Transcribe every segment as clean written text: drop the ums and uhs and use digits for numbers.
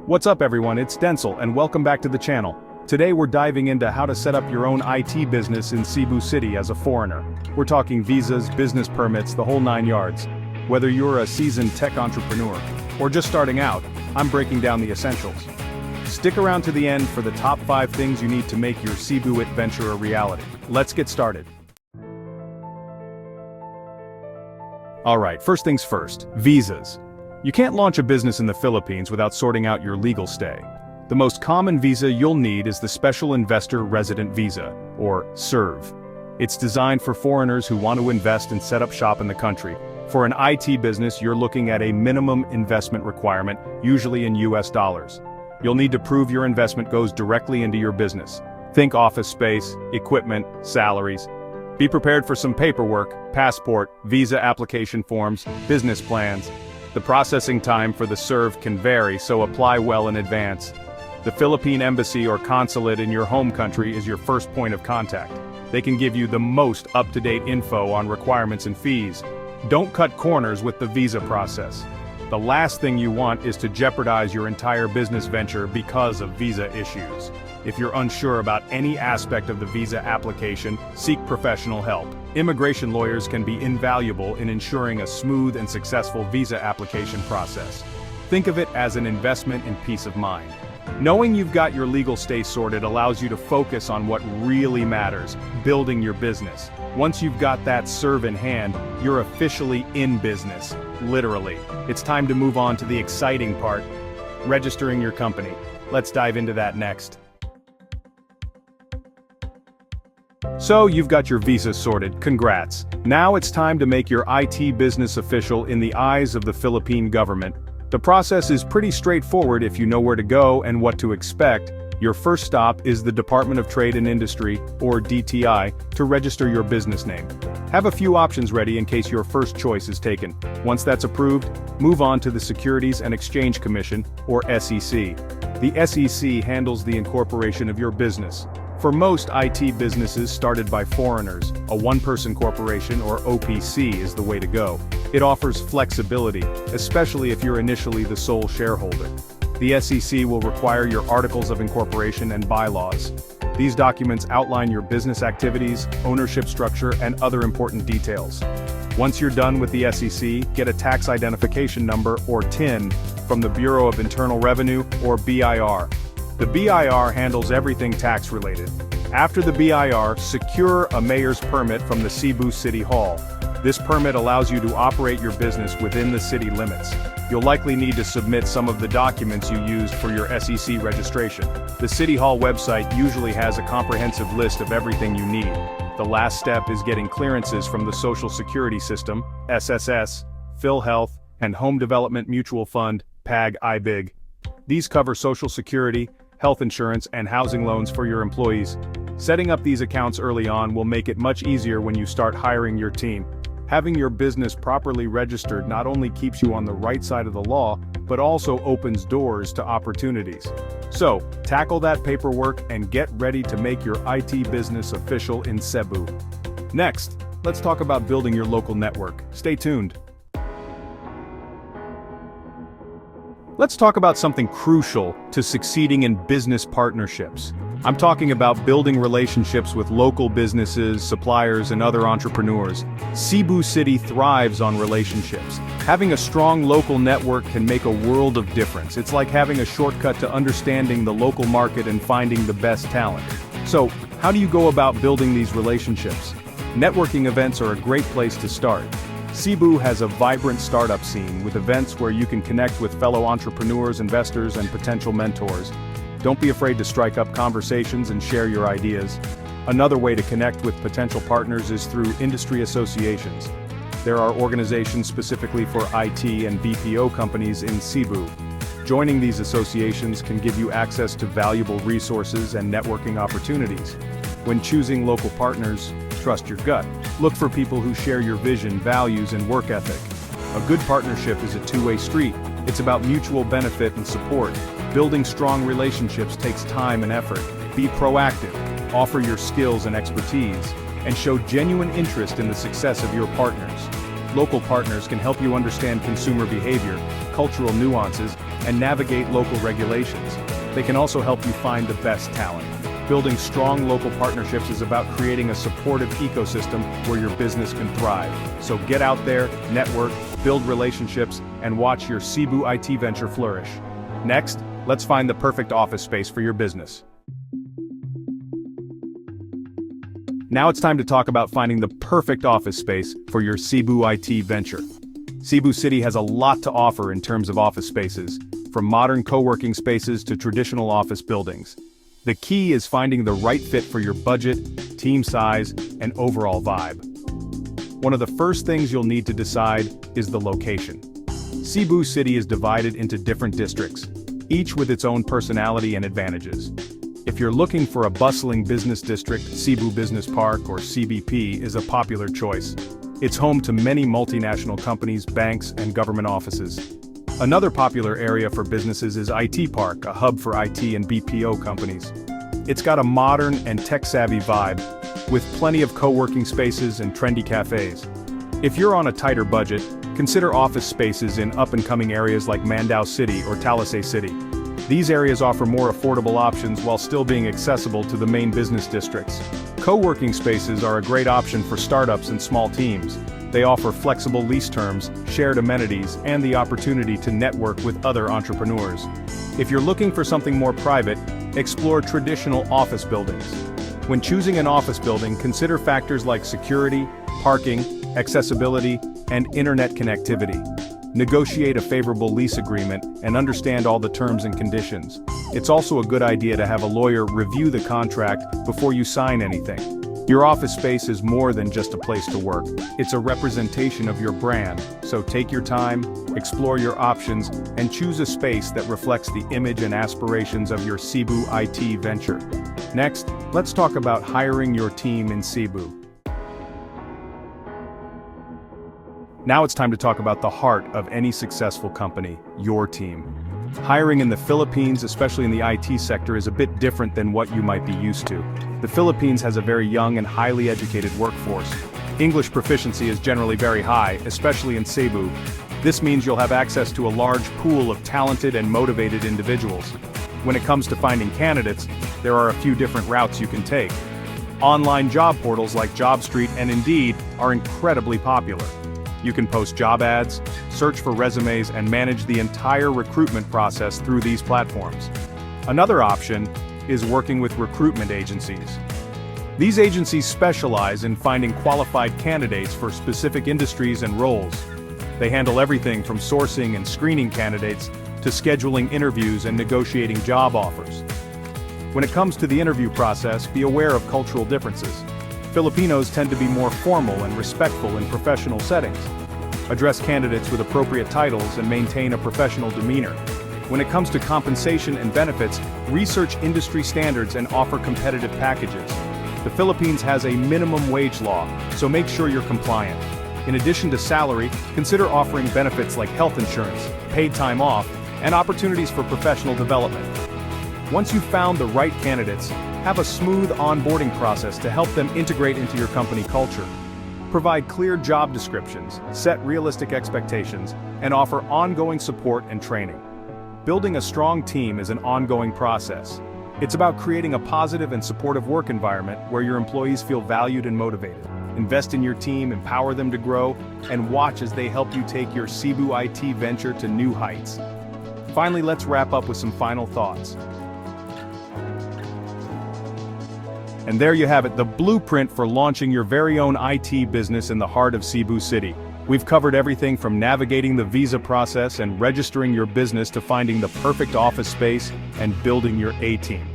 What's up everyone, it's Denzel and welcome back to the channel. Today we're diving into how to set up your own IT business in Cebu City as a foreigner. We're talking visas, business permits, the whole 9 yards. Whether you're a seasoned tech entrepreneur or just starting out, I'm breaking down the essentials. Stick around to the end for the top 5 things you need to make your Cebu adventure a reality. Let's get started. Alright, first things first, visas. You can't launch a business in the Philippines without sorting out your legal stay. The most common visa you'll need is the Special Investor Resident Visa, or SIRV. It's designed for foreigners who want to invest and set up shop in the country. For an IT business, you're looking at a minimum investment requirement, usually in US dollars. You'll need to prove your investment goes directly into your business. Think office space, equipment, salaries. Be prepared for some paperwork, passport, visa application forms, business plans. The processing time for the SIRV can vary, so apply well in advance. The Philippine Embassy or consulate in your home country is your first point of contact. They can give you the most up-to-date info on requirements and fees. Don't cut corners with the visa process. The last thing you want is to jeopardize your entire business venture because of visa issues. If you're unsure about any aspect of the visa application, seek professional help. Immigration lawyers can be invaluable in ensuring a smooth and successful visa application process. Think of it as an investment in peace of mind. Knowing you've got your legal stay sorted allows you to focus on what really matters, building your business. Once you've got that SIRV in hand, you're officially in business, literally. It's time to move on to the exciting part, registering your company. Let's dive into that next. So you've got your visa sorted, congrats. Now it's time to make your IT business official in the eyes of the Philippine government. The process is pretty straightforward if you know where to go and what to expect. Your first stop is the Department of Trade and Industry, or DTI, to register your business name. Have a few options ready in case your first choice is taken. Once that's approved, move on to the Securities and Exchange Commission, or SEC. The SEC handles the incorporation of your business. For most IT businesses started by foreigners, a one-person corporation or OPC is the way to go. It offers flexibility, especially if you're initially the sole shareholder. The SEC will require your articles of incorporation and bylaws. These documents outline your business activities, ownership structure, and other important details. Once you're done with the SEC, get a tax identification number, or TIN, from the Bureau of Internal Revenue, or BIR. The BIR handles everything tax-related. After the BIR, secure a mayor's permit from the Cebu City Hall. This permit allows you to operate your business within the city limits. You'll likely need to submit some of the documents you used for your SEC registration. The City Hall website usually has a comprehensive list of everything you need. The last step is getting clearances from the Social Security System, SSS, PhilHealth, and Home Development Mutual Fund, PAG-IBIG. These cover Social Security, health insurance, and housing loans for your employees. Setting up these accounts early on will make it much easier when you start hiring your team. Having your business properly registered not only keeps you on the right side of the law, but also opens doors to opportunities. So, tackle that paperwork and get ready to make your IT business official in Cebu. Next, let's talk about building your local network. Stay tuned. Let's talk about something crucial to succeeding in business partnerships. I'm talking about building relationships with local businesses, suppliers, and other entrepreneurs. Cebu City thrives on relationships. Having a strong local network can make a world of difference. It's like having a shortcut to understanding the local market and finding the best talent. So, how do you go about building these relationships? Networking events are a great place to start. Cebu has a vibrant startup scene with events where you can connect with fellow entrepreneurs, investors, and potential mentors. Don't be afraid to strike up conversations and share your ideas. Another way to connect with potential partners is through industry associations. There are organizations specifically for IT and BPO companies in Cebu. Joining these associations can give you access to valuable resources and networking opportunities. When choosing local partners, trust your gut. Look for people who share your vision, values, and work ethic. A good partnership is a two-way street. It's about mutual benefit and support. Building strong relationships takes time and effort. Be proactive, offer your skills and expertise, and show genuine interest in the success of your partners. Local partners can help you understand consumer behavior, cultural nuances, and navigate local regulations. They can also help you find the best talent. Building strong local partnerships is about creating a supportive ecosystem where your business can thrive. So get out there, network, build relationships, and watch your Cebu IT venture flourish. Next, let's find the perfect office space for your business. Now it's time to talk about finding the perfect office space for your Cebu IT venture. Cebu City has a lot to offer in terms of office spaces, from modern co-working spaces to traditional office buildings. The key is finding the right fit for your budget, team size, and overall vibe. One of the first things you'll need to decide is the location. Cebu City is divided into different districts, each with its own personality and advantages. If you're looking for a bustling business district, Cebu Business Park, or CBP, is a popular choice. It's home to many multinational companies, banks, and government offices. Another popular area for businesses is IT Park, a hub for IT and BPO companies. It's got a modern and tech-savvy vibe, with plenty of co-working spaces and trendy cafes. If you're on a tighter budget, consider office spaces in up-and-coming areas like Mandaue City or Talisay City. These areas offer more affordable options while still being accessible to the main business districts. Co-working spaces are a great option for startups and small teams. They offer flexible lease terms, shared amenities, and the opportunity to network with other entrepreneurs. If you're looking for something more private, explore traditional office buildings. When choosing an office building, consider factors like security, parking, accessibility, and internet connectivity. Negotiate a favorable lease agreement and understand all the terms and conditions. It's also a good idea to have a lawyer review the contract before you sign anything. Your office space is more than just a place to work. It's a representation of your brand, so take your time, explore your options, and choose a space that reflects the image and aspirations of your Cebu IT venture. Next, let's talk about hiring your team in Cebu. Now it's time to talk about the heart of any successful company, your team. Hiring in the Philippines, especially in the IT sector, is a bit different than what you might be used to. The Philippines has a very young and highly educated workforce. English proficiency is generally very high, especially in Cebu. This means you'll have access to a large pool of talented and motivated individuals. When it comes to finding candidates, there are a few different routes you can take. Online job portals like JobStreet and Indeed are incredibly popular. You can post job ads, search for resumes, and manage the entire recruitment process through these platforms. Another option is working with recruitment agencies. These agencies specialize in finding qualified candidates for specific industries and roles. They handle everything from sourcing and screening candidates to scheduling interviews and negotiating job offers. When it comes to the interview process, be aware of cultural differences. Filipinos tend to be more formal and respectful in professional settings. Address candidates with appropriate titles and maintain a professional demeanor. When it comes to compensation and benefits, research industry standards and offer competitive packages. The Philippines has a minimum wage law, so make sure you're compliant. In addition to salary, consider offering benefits like health insurance, paid time off, and opportunities for professional development. Once you've found the right candidates, have a smooth onboarding process to help them integrate into your company culture. Provide clear job descriptions, set realistic expectations, and offer ongoing support and training. Building a strong team is an ongoing process. It's about creating a positive and supportive work environment where your employees feel valued and motivated. Invest in your team, empower them to grow, and watch as they help you take your Cebu IT venture to new heights. Finally, let's wrap up with some final thoughts. And there you have it, the blueprint for launching your very own IT business in the heart of Cebu City. We've covered everything from navigating the visa process and registering your business to finding the perfect office space and building your A-team.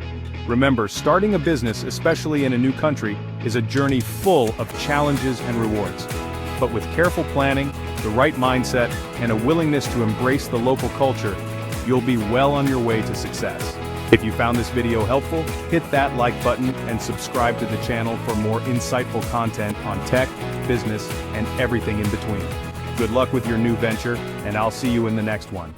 Remember, starting a business, especially in a new country, is a journey full of challenges and rewards. But with careful planning, the right mindset, and a willingness to embrace the local culture, you'll be well on your way to success. If you found this video helpful, hit that like button and subscribe to the channel for more insightful content on tech, business, and everything in between. Good luck with your new venture, and I'll see you in the next one.